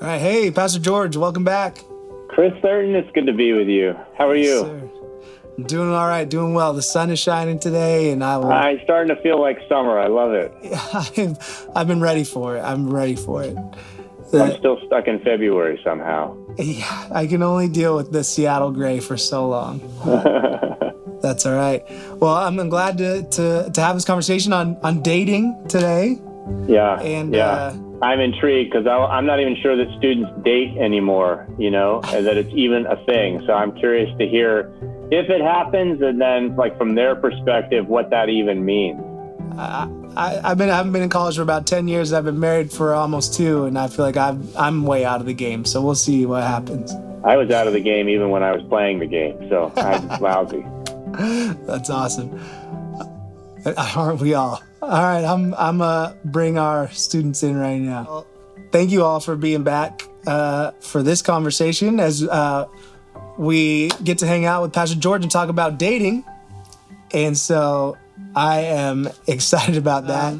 All right. Hey, Pastor George, welcome back. Chris Thurton, it's good to be with you. How are you? Sir. I'm doing all right, doing well. The sun is shining today, and I'm starting to feel like summer. I love it. I've been ready for it. I'm ready for it. I'm still stuck in February somehow. Yeah, I can only deal with the Seattle gray for so long. That's all right. Well, I'm glad to have this conversation on dating today. Yeah. And I'm intrigued because I'm not even sure that students date anymore, and that it's even a thing. So I'm curious to hear if it happens, and then like from their perspective, what that even means. I haven't been in college for about 10 years. I've been married for almost 2, and I feel like I'm way out of the game. So we'll see what happens. I was out of the game even when I was playing the game, so I'm lousy. That's awesome. Aren't we all? All right, I'm bring our students in right now. Well, thank you all for being back for this conversation as we get to hang out with Pastor George and talk about dating. And so I am excited about that.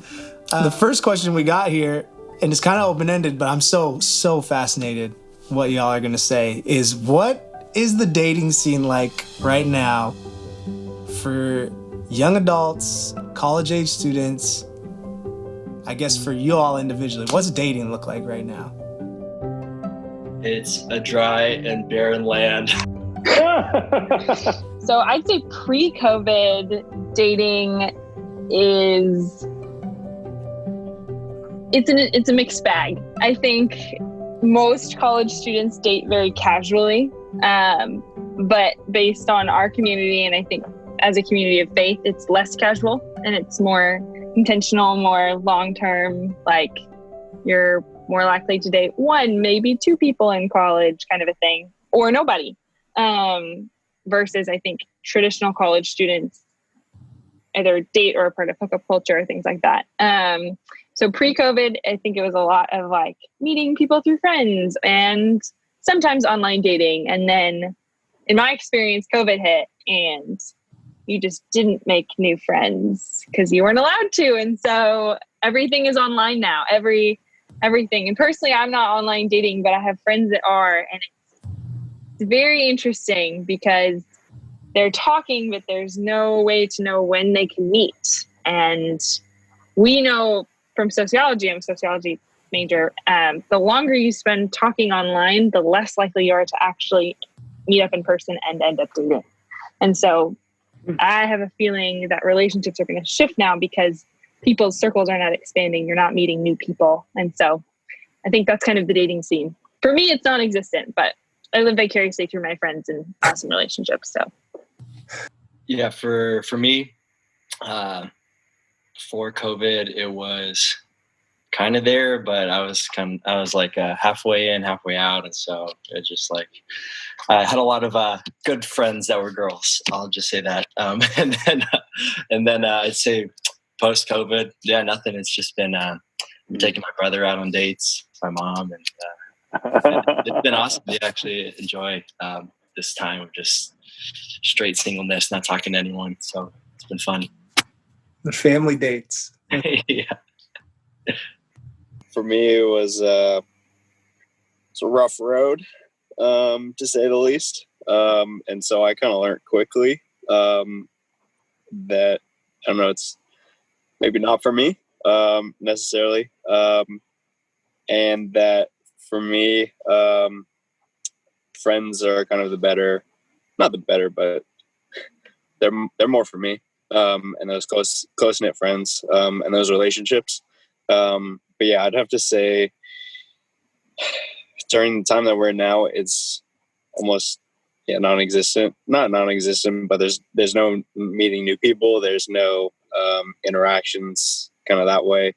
The first question we got here, and it's kind of open-ended, but I'm so fascinated what y'all are going to say, is what is the dating scene like right now for young adults, college-age students, I guess for you all individually? What's dating look like right now? It's a dry and barren land. So I'd say pre-COVID dating it's a mixed bag. I think most college students date very casually, but based on our community, and I think as a community of faith, it's less casual and it's more intentional, more long-term, like you're more likely to date 1, maybe 2 people in college kind of a thing, or nobody. Versus I think traditional college students either date or are part of hookup culture or things like that. So pre-COVID, I think it was a lot of like meeting people through friends and sometimes online dating. And then in my experience, COVID hit and you just didn't make new friends because you weren't allowed to. And so everything is online now, everything. And personally, I'm not online dating, but I have friends that are, and it's very interesting because they're talking, but there's no way to know when they can meet. And we know from sociology, I'm a sociology major, the longer you spend talking online, the less likely you are to actually meet up in person and end up dating. And so I have a feeling that relationships are going to shift now because people's circles are not expanding. You're not meeting new people. And so I think that's kind of the dating scene. For me, it's non-existent, but I live vicariously through my friends and awesome relationships. So, yeah, for me, before COVID, it was kind of there, but I was like halfway in, halfway out, and so it just like I had a lot of good friends that were girls. I'll just say that, and then I'd say post COVID, yeah, nothing. It's just been taking my brother out on dates, my mom, and it's been awesome to actually enjoy this time of just straight singleness, not talking to anyone. So it's been fun. The family dates. Yeah. For me, it was it's a rough road, to say the least. And so I kind of learned quickly that, I don't know, it's maybe not for me necessarily. And that for me, friends are kind of not the better, but they're more for me. And those close-knit friends and those relationships. But yeah, I'd have to say during the time that we're in now, it's almost non-existent. Not non-existent, but there's no meeting new people. There's no interactions kind of that way.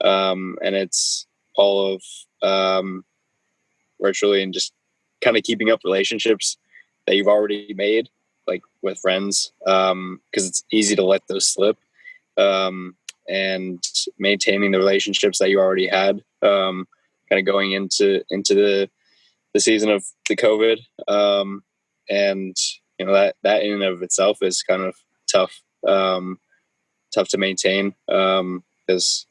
And it's all of virtually and just kind of keeping up relationships that you've already made, like with friends, because it's easy to let those slip. And maintaining the relationships that you already had, kind of going into the season of the COVID. And that in and of itself is kind of tough to maintain, because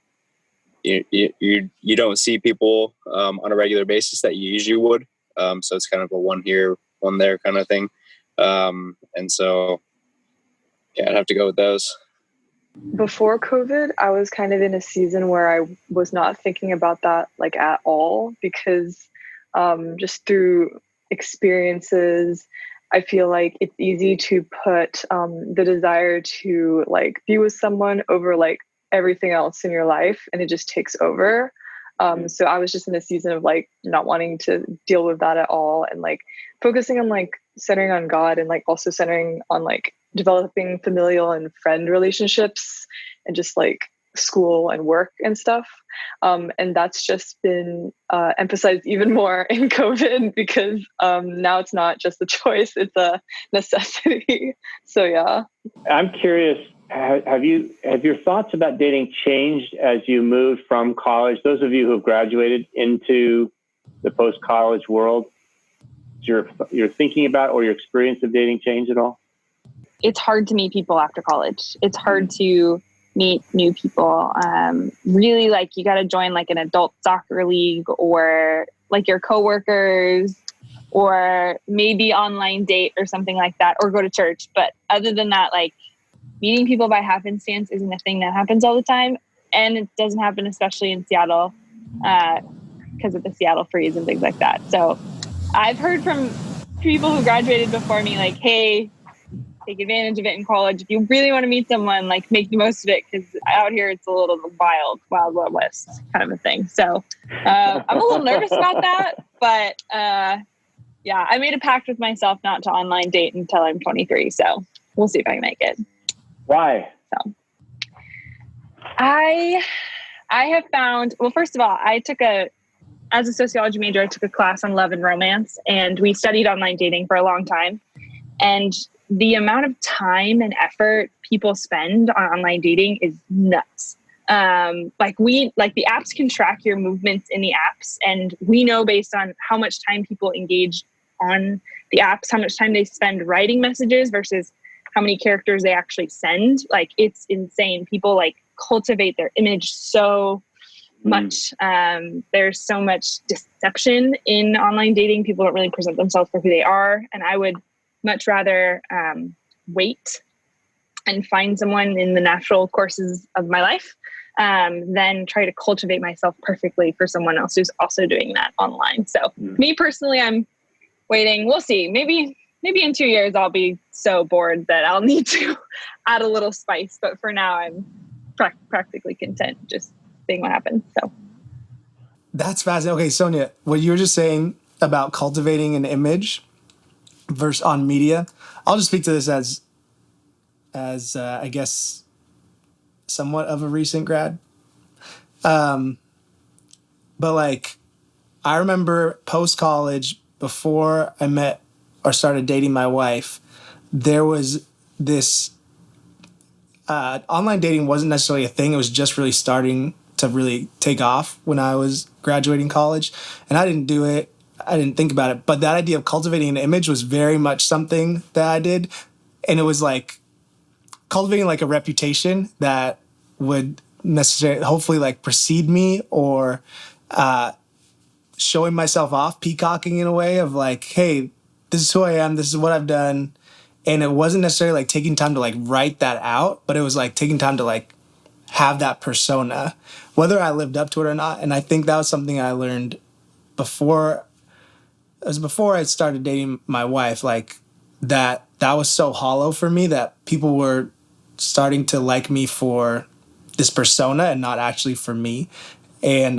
you don't see people on a regular basis that you usually would. So it's kind of a one here, one there kind of thing. And so, yeah, I'd have to go with those. Before COVID, I was kind of in a season where I was not thinking about that like at all, because just through experiences, I feel like it's easy to put the desire to like be with someone over like everything else in your life, and it just takes over. So I was just in a season of like not wanting to deal with that at all, and like focusing on like centering on God, and like also centering on like developing familial and friend relationships, and just like school and work and stuff. And that's just been emphasized even more in COVID, because now it's not just a choice, it's a necessity. So yeah. I'm curious, have your thoughts about dating changed as you moved from college? Those of you who have graduated into the post-college world, your thinking about or your experience of dating change at all? It's hard to meet people after college. It's hard to meet new people. Really, like, you got to join like an adult soccer league, or like your coworkers, or maybe online date or something like that, or go to church. But other than that, like, meeting people by happenstance isn't a thing that happens all the time. And it doesn't happen, especially in Seattle, because of the Seattle freeze and things like that. So I've heard from people who graduated before me, like, hey, take advantage of it in college. If you really want to meet someone, like, make the most of it, because out here it's a little wild west kind of a thing. So I'm a little nervous about that, but yeah, I made a pact with myself not to online date until I'm 23. So we'll see if I can make it. Why? So I have found, well, first of all, as a sociology major, I took a class on love and romance, and we studied online dating for a long time. And the amount of time and effort people spend on online dating is nuts. Like the apps can track your movements in the apps, and we know based on how much time people engage on the apps, how much time they spend writing messages versus how many characters they actually send. Like, it's insane. People like cultivate their image so much. There's so much deception in online dating. People don't really present themselves for who they are. And I would much rather wait and find someone in the natural courses of my life than try to cultivate myself perfectly for someone else who's also doing that online. So me personally, I'm waiting. We'll see. Maybe in 2 years, I'll be so bored that I'll need to add a little spice. But for now, I'm practically content just seeing what happens. So that's fascinating. Okay, Sonia, what you were just saying about cultivating an image versus on media, I'll just speak to this as I guess somewhat of a recent grad. But like, I remember post-college, before I met or started dating my wife, there was this online dating wasn't necessarily a thing. It was just really starting to really take off when I was graduating college, and I didn't do it. I didn't think about it, but that idea of cultivating an image was very much something that I did. And it was like cultivating like a reputation that would necessarily, hopefully, like precede me, or showing myself off, peacocking in a way of like, hey, this is who I am, this is what I've done. And it wasn't necessarily like taking time to like write that out, but it was like taking time to like have that persona, whether I lived up to it or not. And I think that was something I learned before I started dating my wife, like that was so hollow for me, that people were starting to like me for this persona and not actually for me. And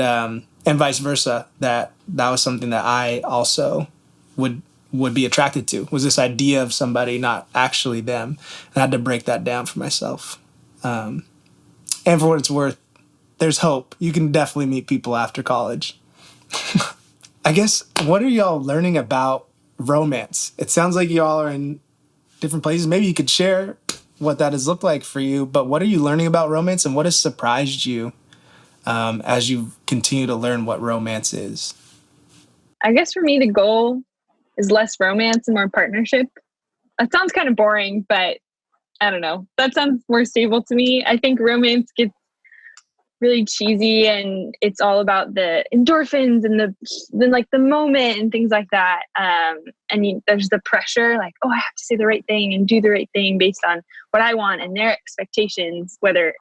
vice versa, that was something that I also would be attracted to, was this idea of somebody, not actually them. And I had to break that down for myself. And for what it's worth, there's hope. You can definitely meet people after college. I guess, what are y'all learning about romance? It sounds like y'all are in different places. Maybe you could share what that has looked like for you, but what are you learning about romance, and what has surprised you as you continue to learn what romance is? I guess for me, the goal is less romance and more partnership. That sounds kind of boring, but I don't know. That sounds more stable to me. I think romance gets really cheesy, and it's all about the endorphins and the moment and things like that. And there's the pressure, like, oh, I have to say the right thing and do the right thing based on what I want and their expectations, whether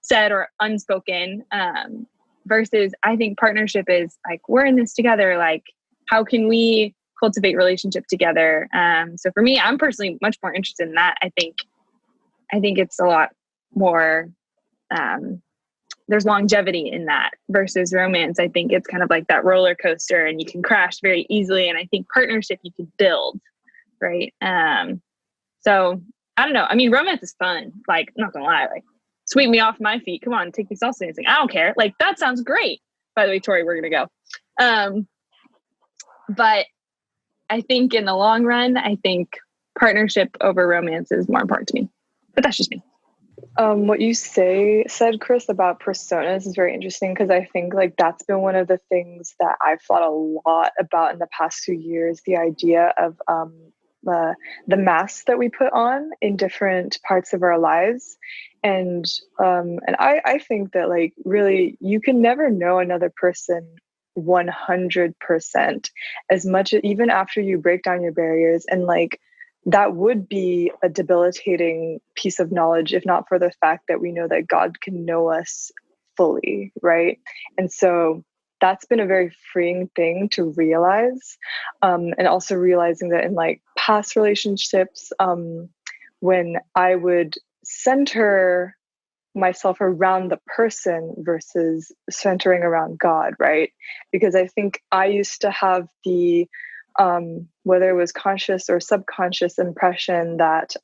said or unspoken. Versus, I think partnership is like, we're in this together. Like, how can we cultivate relationship together? So for me, I'm personally much more interested in that. I think it's a lot more, there's longevity in that versus romance. I think it's kind of like that roller coaster and you can crash very easily. And I think partnership you can build, right? So I don't know. I mean, romance is fun. Like, I'm not gonna lie, like, sweep me off my feet. Come on, take me salsa dancing. I don't care. Like, that sounds great. By the way, Tori, we're gonna go. But I think in the long run, I think partnership over romance is more important to me. But that's just me. What you said, Chris, about personas is very interesting, because I think like that's been one of the things that I've thought a lot about in the past 2 years, the idea of the masks that we put on in different parts of our lives. And I think that like really you can never know another person 100% as much, even after you break down your barriers. And like that would be a debilitating piece of knowledge, if not for the fact that we know that God can know us fully, right? And so that's been a very freeing thing to realize. And also realizing that in like past relationships, when I would center myself around the person versus centering around God, right? Because I think I used to have the whether it was conscious or subconscious impression that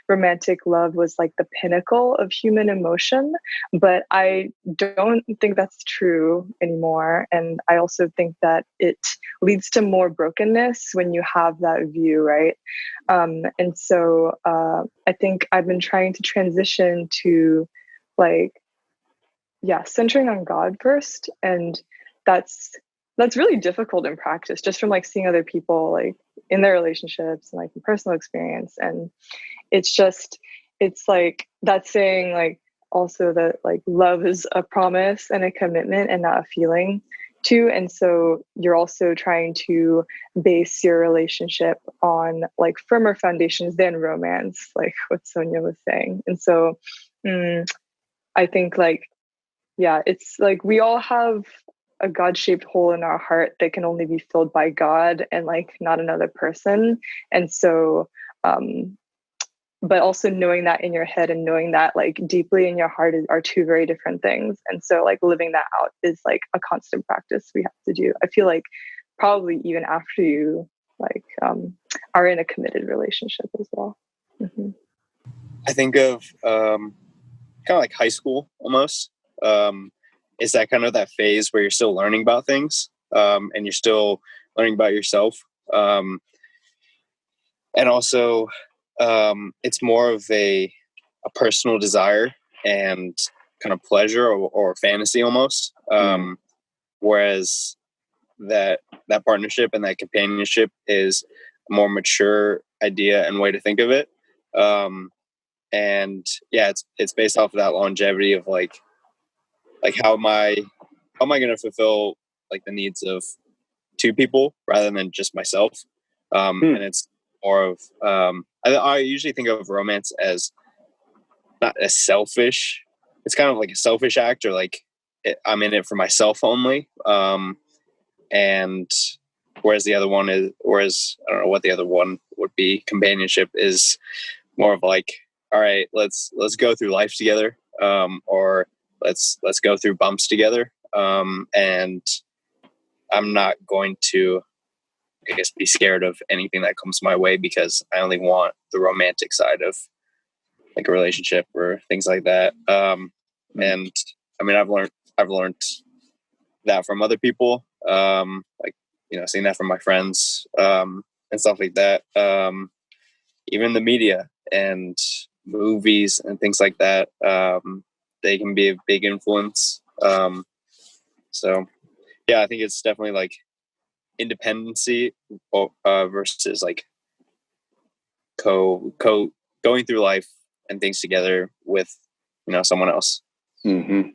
romantic love was like the pinnacle of human emotion, but I don't think that's true anymore. And I also think that it leads to more brokenness when you have that view, right? And so I think I've been trying to transition to like, centering on God first. And that's really difficult in practice, just from like seeing other people like in their relationships and like in personal experience. And it's like that saying, like also that like love is a promise and a commitment and not a feeling too. And so you're also trying to base your relationship on like firmer foundations than romance, like what Sonia was saying. And so I think like, it's like we all have a God-shaped hole in our heart that can only be filled by God and like not another person. And so, but also knowing that in your head and knowing that like deeply in your heart are two very different things. And so like living that out is like a constant practice we have to do. I feel like probably even after you like are in a committed relationship as well. Mm-hmm. I think of kind of like high school almost. Is that kind of that phase where you're still learning about things and you're still learning about yourself. And also it's more of a personal desire and kind of pleasure or fantasy almost. Whereas that partnership and that companionship is a more mature idea and way to think of it. And it's based off of that longevity of like how am I going to fulfill like the needs of two people rather than just myself. And it's more of I usually think of romance as not as selfish. It's kind of like a selfish act, or like I'm in it for myself only. And whereas I don't know what the other one would be. Companionship is more of like, all right, let's go through life together, or let's go through bumps together. And I'm not going to, I guess, be scared of anything that comes my way because I only want the romantic side of like a relationship or things like that. And I mean, I've learned that from other people, like, seeing that from my friends, and stuff like that. Even the media and movies and things like that, they can be a big influence. So yeah, I think it's definitely like independency versus like going through life and things together with someone else. Mm-hmm.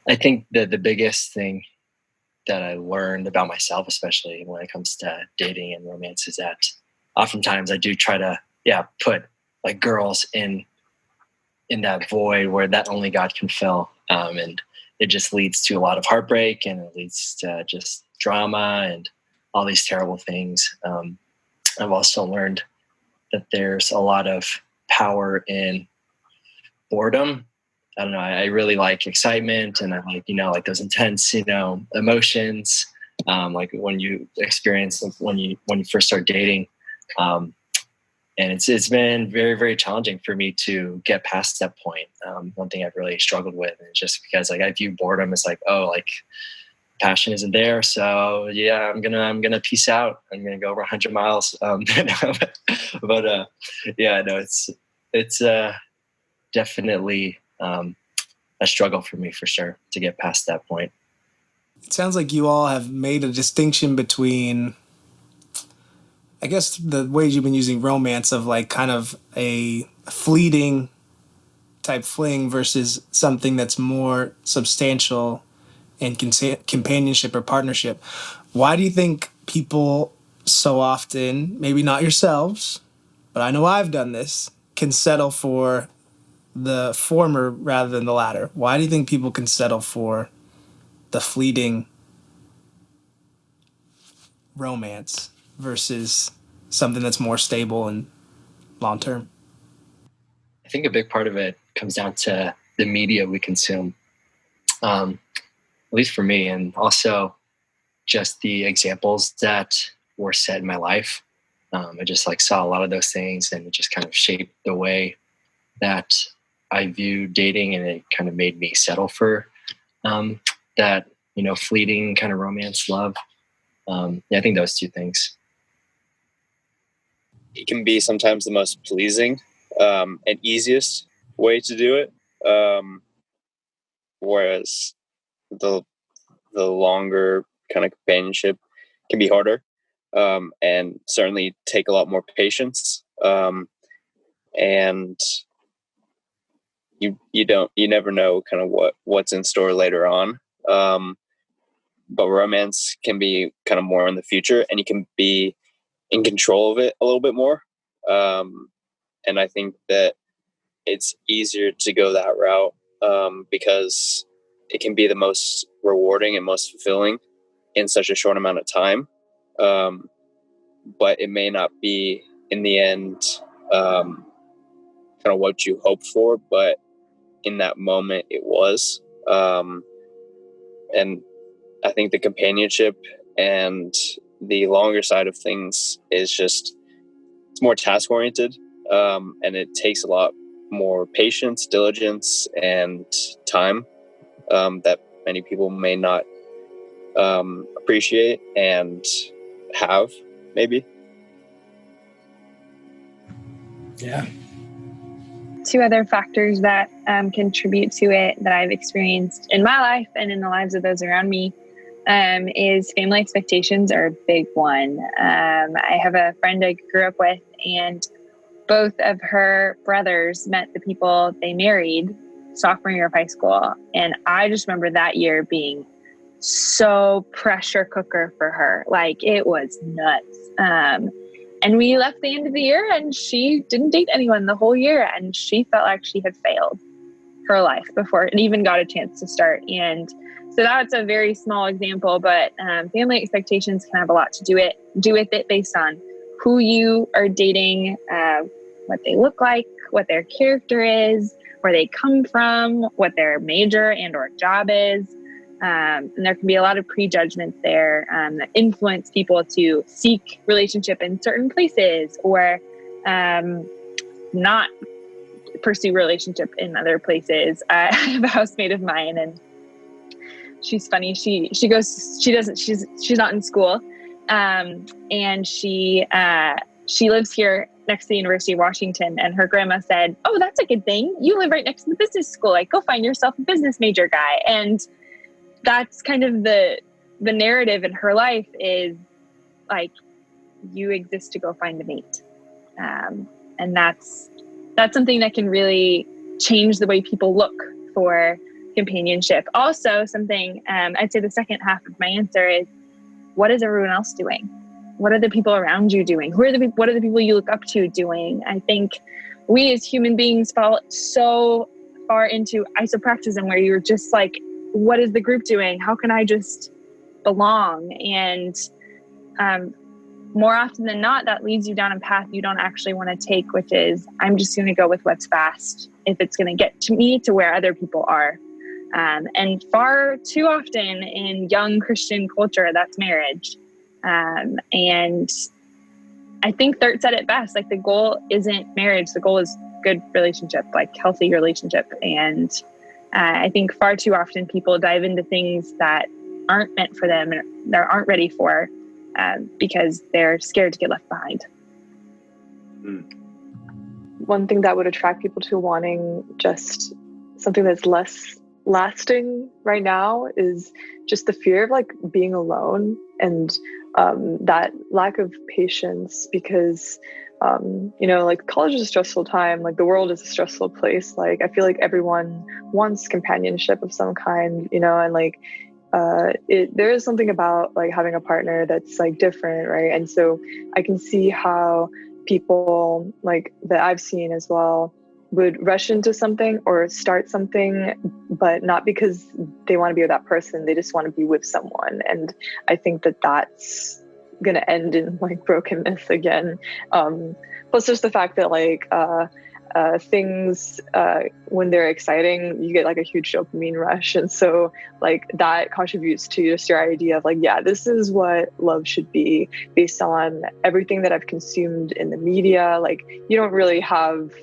I think that the biggest thing that I learned about myself, especially when it comes to dating and romance, is that oftentimes I do try to, put like girls in that void where that only God can fill. And it just leads to a lot of heartbreak, and it leads to just drama and all these terrible things. I've also learned that there's a lot of power in boredom. I don't know. I really like excitement, and I like, like those intense, emotions, like when you experience when you first start dating. And it's been very, very challenging for me to get past that point. One thing I've really struggled with is just because like I view boredom as like, oh, like passion isn't there. So yeah, I'm gonna peace out. I'm gonna go over 100 miles. But yeah, no, it's definitely a struggle for me for sure to get past that point. It sounds like you all have made a distinction between, I guess, the ways you've been using romance of like kind of a fleeting type fling versus something that's more substantial in companionship or partnership. Why do you think people so often, maybe not yourselves, but I know I've done this, can settle for the former rather than the latter? Why do you think people can settle for the fleeting romance versus something that's more stable and long-term? I think a big part of it comes down to the media we consume, at least for me, and also just the examples that were set in my life. I just like saw a lot of those things, and it just kind of shaped the way that I view dating, and it kind of made me settle for that, fleeting kind of romance, love. I think those two things. It can be sometimes the most pleasing and easiest way to do it, whereas the longer kind of companionship can be harder, and certainly take a lot more patience. And you never know kind of what's in store later on. But romance can be kind of more in the future, and you can be in control of it a little bit more. And I think that it's easier to go that route because it can be the most rewarding and most fulfilling in such a short amount of time. But it may not be in the end kind of what you hoped for, but in that moment it was. And I think the companionship and the longer side of things is just, it's more task oriented, and it takes a lot more patience, diligence, and time that many people may not appreciate and have, maybe. Yeah. Two other factors that contribute to it that I've experienced in my life and in the lives of those around me is family expectations are a big one. I have a friend I grew up with, and both of her brothers met the people they married sophomore year of high school. And I just remember that year being so pressure cooker for her. Like, it was nuts. And we left the end of the year, and she didn't date anyone the whole year. And she felt like she had failed her life before it even got a chance to start. And so that's a very small example, but family expectations can have a lot to do with it based on who you are dating, what they look like, what their character is, where they come from, what their major and or job is. And there can be a lot of prejudgments there that influence people to seek relationship in certain places or not pursue relationship in other places. I have a housemate of mine, and she's funny. She's not in school, and she lives here next to the University of Washington. And her grandma said, "Oh, that's a good thing. You live right next to the business school. Like, go find yourself a business major guy." And that's kind of the narrative in her life is like, you exist to go find a mate. And that's something that can really change the way people look for companionship. Also, something I'd say the second half of my answer is, what is everyone else doing? What are the people around you doing? What are the people you look up to doing? I think we as human beings fall so far into isopraxism, where you're just like, what is the group doing? How can I just belong? And more often than not, that leads you down a path you don't actually want to take, which is, I'm just going to go with what's fast if it's going to get to me to where other people are. And far too often in young Christian culture, that's marriage. And I think Thurt said it best, like the goal isn't marriage. The goal is good relationship, like healthy relationship. And I think far too often people dive into things that aren't meant for them and they aren't ready for, because they're scared to get left behind. One thing that would attract people to wanting just something that's less lasting right now is just the fear of like being alone, and that lack of patience, because like college is a stressful time, like the world is a stressful place. Like I feel like everyone wants companionship of some kind, and like there is something about like having a partner that's like different, right? And so I can see how people like that I've seen as well would rush into something or start something, but not because they want to be with that person. They just want to be with someone. And I think that that's going to end in like brokenness again. Plus just the fact that like things, when they're exciting, you get like a huge dopamine rush. And so like that contributes to just your idea of like, yeah, this is what love should be based on everything that I've consumed in the media. Like you don't really have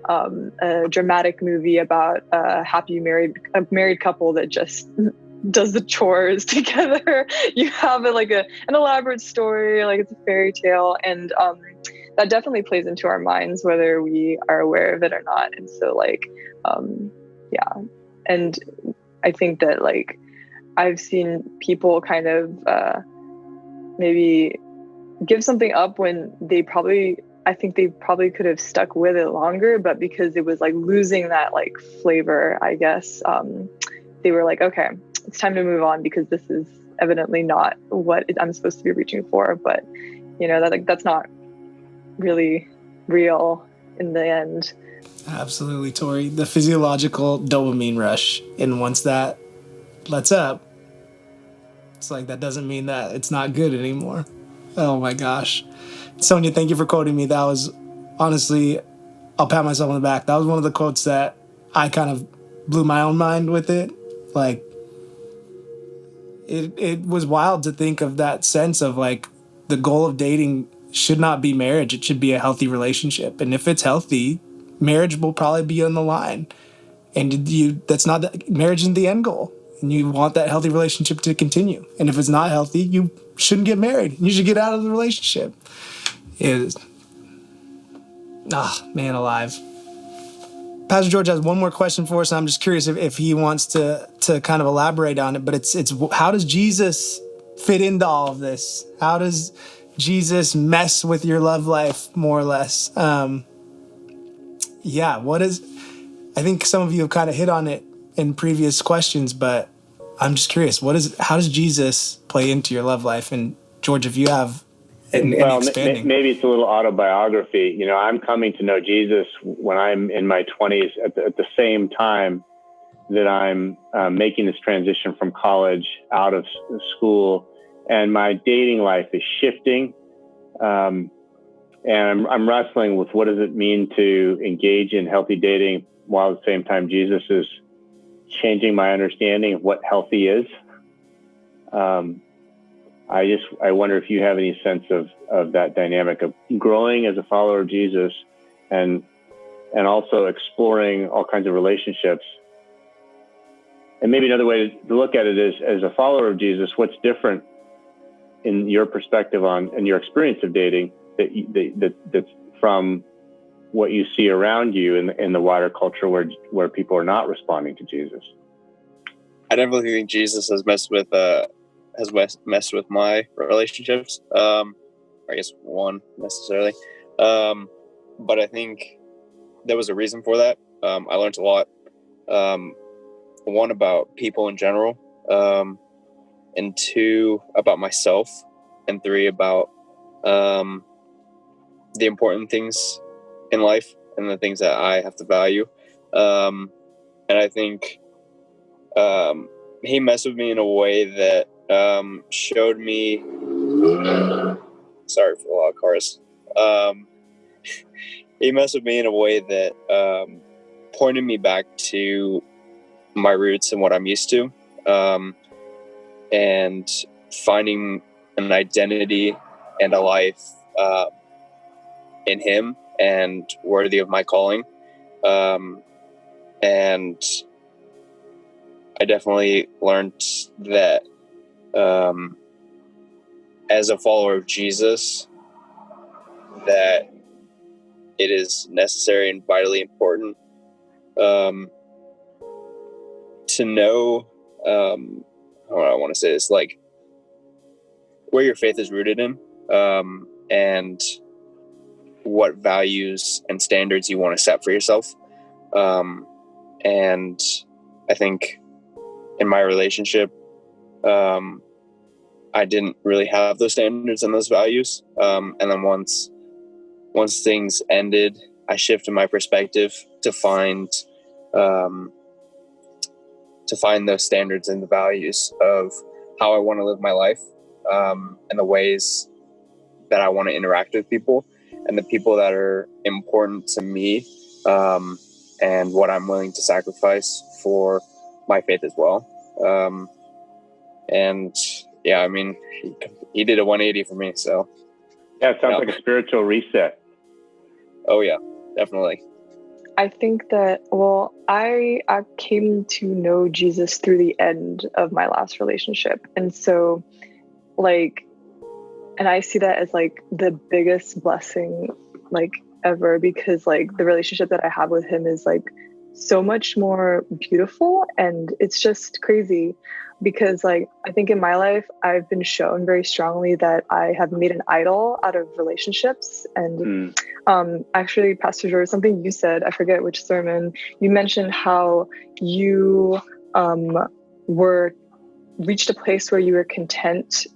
a dramatic movie about a happy married couple that just does the chores together. You have an elaborate story, like it's a fairy tale, and that definitely plays into our minds whether we are aware of it or not. And so like yeah, and I think that like I've seen people kind of maybe give something up when I think they probably could have stuck with it longer, but because it was like losing that like flavor, I guess, they were like, okay, it's time to move on because this is evidently not what I'm supposed to be reaching for. But that's not really real in the end. Absolutely, Tori. The physiological dopamine rush, and once that lets up, it's like that doesn't mean that it's not good anymore. Oh my gosh. Sonia, thank you for quoting me. That was, honestly, I'll pat myself on the back. That was one of the quotes that I kind of blew my own mind with it. Like, it was wild to think of that sense of like the goal of dating should not be marriage. It should be a healthy relationship. And if it's healthy, marriage will probably be on the line. And marriage isn't the end goal. And you want that healthy relationship to continue. And if it's not healthy, you shouldn't get married. You should get out of the relationship. Man alive. Pastor George has one more question for us, and I'm just curious if he wants to kind of elaborate on it, but it's how does Jesus fit into all of this? How does Jesus mess with your love life, more or less? I think some of you have kind of hit on it in previous questions, but I'm just curious, how does Jesus play into your love life? And George, if you have expanding. Maybe it's a little autobiography. I'm coming to know Jesus when I'm in my 20s at the same time that I'm making this transition from college out of school, and my dating life is shifting. And I'm wrestling with what does it mean to engage in healthy dating while at the same time Jesus is changing my understanding of what healthy is. I wonder if you have any sense of that dynamic of growing as a follower of Jesus and also exploring all kinds of relationships. And maybe another way to look at it is, as a follower of Jesus, what's different in your perspective and your experience of dating that's from what you see around you in the wider culture where people are not responding to Jesus? I definitely think Jesus has messed with my relationships. I guess one necessarily. But I think there was a reason for that. I learned a lot. one, about people in general, and 2, about myself, and 3, about the important things in life and the things that I have to value. And I think he messed with me in a way that showed me, sorry for the loud cars. He messed with me in a way that pointed me back to my roots and what I'm used to, and finding an identity and a life in him and worthy of my calling. And I definitely learned that as a follower of Jesus, that it is necessary and vitally important to know, how do I want to say this, like where your faith is rooted in, and what values and standards you want to set for yourself. And I think in my relationship, I didn't really have those standards and those values. And then once things ended, I shifted my perspective to find those standards and the values of how I want to live my life, and the ways that I want to interact with people and the people that are important to me, and what I'm willing to sacrifice for my faith as well. And yeah, I mean, he did a 180 for me. So yeah, it sounds like a spiritual reset. Oh yeah, definitely. I think that, well, I came to know Jesus through the end of my last relationship. And so and I see that as like the biggest blessing like ever, because like the relationship that I have with him is like so much more beautiful. And it's just crazy because like I think in my life I've been shown very strongly that I have made an idol out of relationships. And actually, Pastor George, something you said, I forget which sermon, you mentioned how you reached a place where you were content.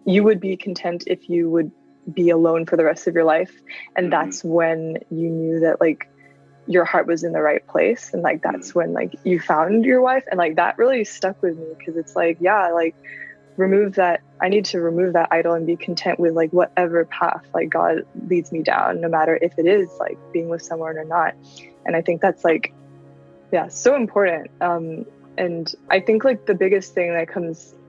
You would be content if you would be alone for the rest of your life. And that's when you knew that like your heart was in the right place. And like, that's when like you found your wife. And like, that really stuck with me because it's like, yeah, like I need to remove that idol and be content with like whatever path like God leads me down, no matter if it is like being with someone or not. And I think that's like, yeah, so important. And I think like the biggest thing that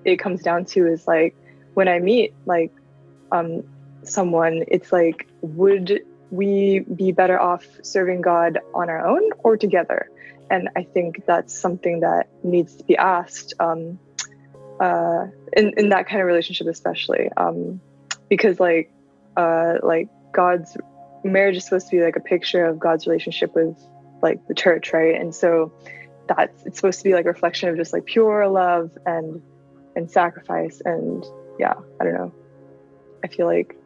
it comes down to is like, when I meet like someone, it's like, would we be better off serving God on our own or together? And I think that's something that needs to be asked in that kind of relationship, especially because like God's marriage is supposed to be like a picture of God's relationship with like the church, right? And so it's supposed to be like a reflection of just like pure love and sacrifice. And yeah, I don't know. I feel like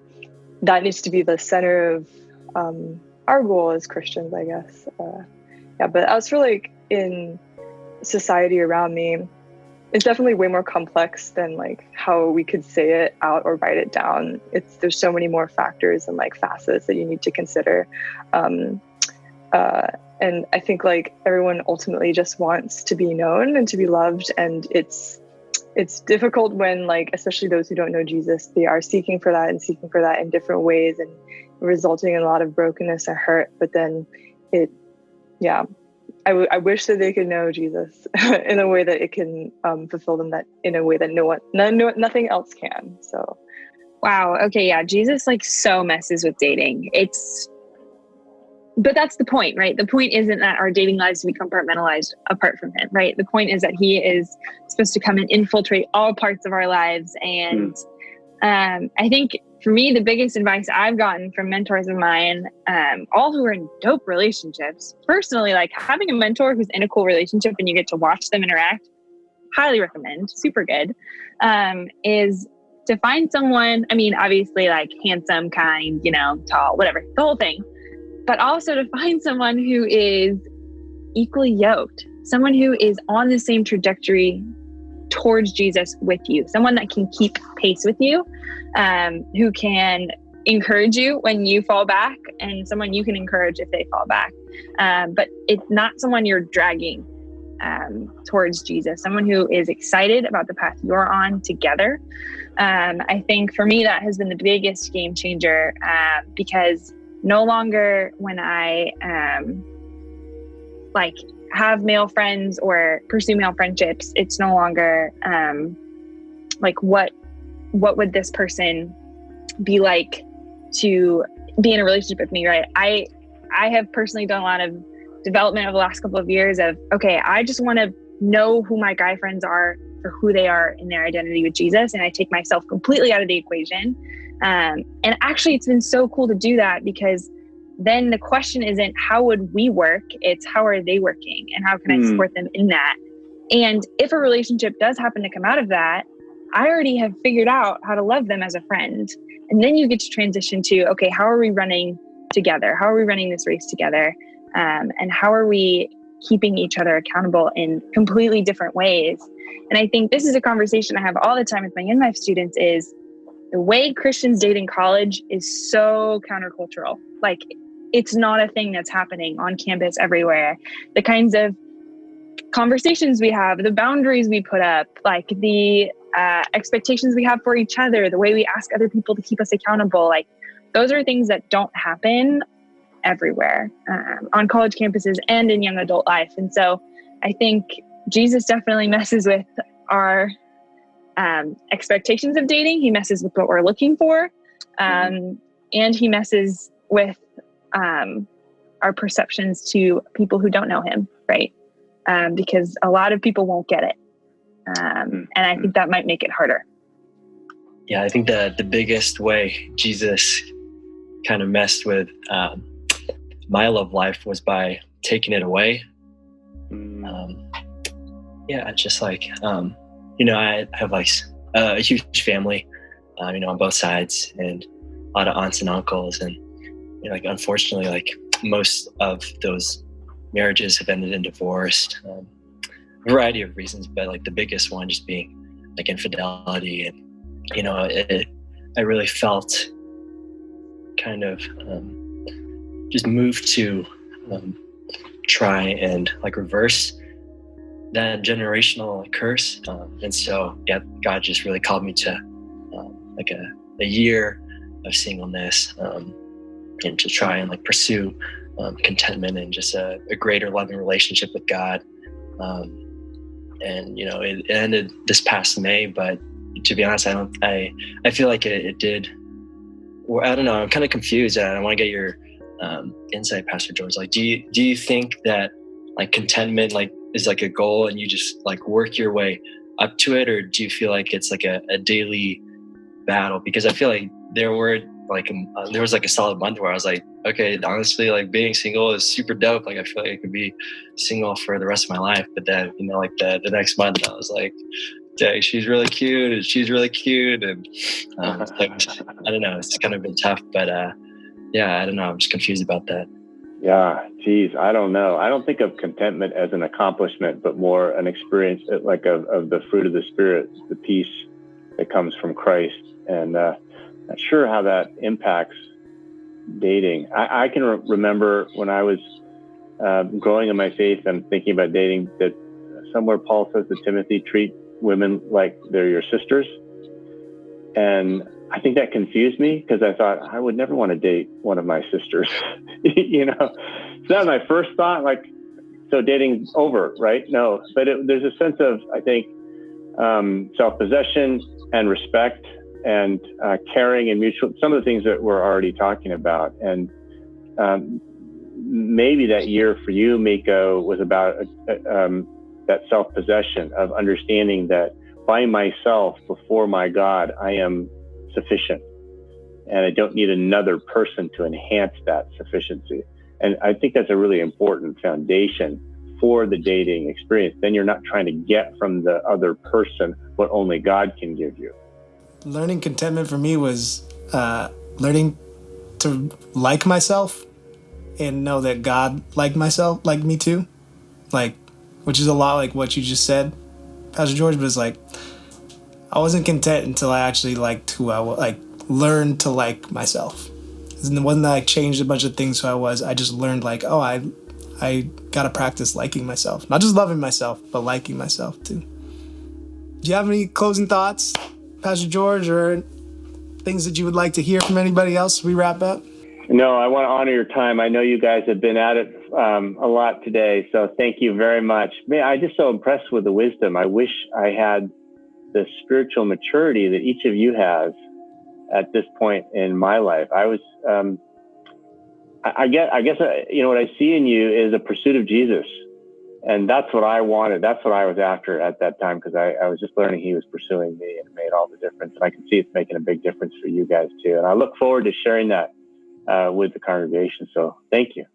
that needs to be the center of our goal as Christians, I guess. Yeah, but as for like in society around me, it's definitely way more complex than like how we could say it out or write it down. There's so many more factors and like facets that you need to consider. And I think like everyone ultimately just wants to be known and to be loved. And it's difficult when like, especially those who don't know Jesus, they are seeking for that in different ways and resulting in a lot of brokenness and hurt. But then I wish that they could know Jesus in a way that it can fulfill them, that in a way that nothing else can. So, wow. Okay. Yeah. Jesus like so messes with dating. But that's the point, right? The point isn't that our dating lives be compartmentalized apart from him, right? The point is that he is supposed to come and infiltrate all parts of our lives. And I think for me, the biggest advice I've gotten from mentors of mine, all who are in dope relationships, personally, like having a mentor who's in a cool relationship and you get to watch them interact, highly recommend, super good, is to find someone, I mean, obviously like handsome, kind, tall, whatever, the whole thing. But also to find someone who is equally yoked, someone who is on the same trajectory towards Jesus with you, someone that can keep pace with you, who can encourage you when you fall back, and someone you can encourage if they fall back. But it's not someone you're dragging towards Jesus, someone who is excited about the path you're on together. I think for me, that has been the biggest game changer, because no longer when I have male friends or pursue male friendships, it's no longer what would this person be like to be in a relationship with me, right? I have personally done a lot of development over the last couple of years of, okay, I just want to know who my guy friends are for who they are in their identity with Jesus. And I take myself completely out of the equation. And actually, it's been so cool to do that, because then the question isn't how would we work? It's how are they working, and how can I support them in that? And if a relationship does happen to come out of that, I already have figured out how to love them as a friend. And then you get to transition to, okay, how are we running together? How are we running this race together? And how are we keeping each other accountable in completely different ways? And I think this is a conversation I have all the time with my Young Life students, is the way Christians date in college is so countercultural. Like, it's not a thing that's happening on campus everywhere. The kinds of conversations we have, the boundaries we put up, like the expectations we have for each other, the way we ask other people to keep us accountable, like those are things that don't happen everywhere on college campuses and in young adult life. And so I think Jesus definitely messes with our expectations of dating. He messes with what we're looking for. And he messes with our perceptions to people who don't know him, right? Because a lot of people won't get it. And I think that might make it harder. Yeah, I think the biggest way Jesus kind of messed with my love life was by taking it away. Just like, I have like a huge family, on both sides, and a lot of aunts and uncles. And, unfortunately, like most of those marriages have ended in divorce, a variety of reasons, but like the biggest one just being like infidelity. And, I really felt kind of just moved to try and like reverse that generational curse. And so, God just really called me to like a year of singleness, and to try and like pursue contentment and just a greater loving relationship with God. And it ended this past May, but to be honest, I feel like it did. Or I don't know. I'm kind of confused, and I want to get your insight, Pastor George. Like, do you think that like contentment like is like a goal and you just like work your way up to it, or do you feel like it's like a daily battle? Because I feel like there was like a solid month where I was like, okay, honestly, like being single is super dope. Like I feel like I could be single for the rest of my life. But then, like the next month I was like, dang, she's really cute, and she's really cute. And I don't know, it's kind of been tough, but I don't know. I'm just confused about that. Yeah, geez, I don't know. I don't think of contentment as an accomplishment, but more an experience like of the fruit of the Spirit, the peace that comes from Christ. And not sure how that impacts dating. I can remember when I was growing in my faith and thinking about dating, that somewhere Paul says to Timothy, treat women like they're your sisters. And I think that confused me, because I thought I would never want to date one of my sisters. So that was my first thought, like, so dating's over, right? No, but there's a sense of, I think, self-possession and respect and caring and mutual, some of the things that we're already talking about. And maybe that year for you, Miko, was about that self-possession of understanding that by myself, before my God, I am sufficient, and I don't need another person to enhance that sufficiency. And I think that's a really important foundation for the dating experience. Then you're not trying to get from the other person what only God can give you. Learning contentment for me was learning to like myself and know that God liked me too. like, which is a lot like what you just said, Pastor George, but it's like, I wasn't content until I actually liked who I was, like learned to like myself. It wasn't that I changed a bunch of things who I was. I just learned like, oh, I got to practice liking myself. Not just loving myself, but liking myself too. Do you have any closing thoughts, Pastor George, or things that you would like to hear from anybody else as we wrap up? No, I want to honor your time. I know you guys have been at it a lot today, so thank you very much. Man, I'm just so impressed with the wisdom. I wish I had the spiritual maturity that each of you has at this point in my life. I was, I guess, what I see in you is a pursuit of Jesus. And that's what I wanted. That's what I was after at that time, because I was just learning he was pursuing me, and it made all the difference. And I can see it's making a big difference for you guys too. And I look forward to sharing that with the congregation. So thank you.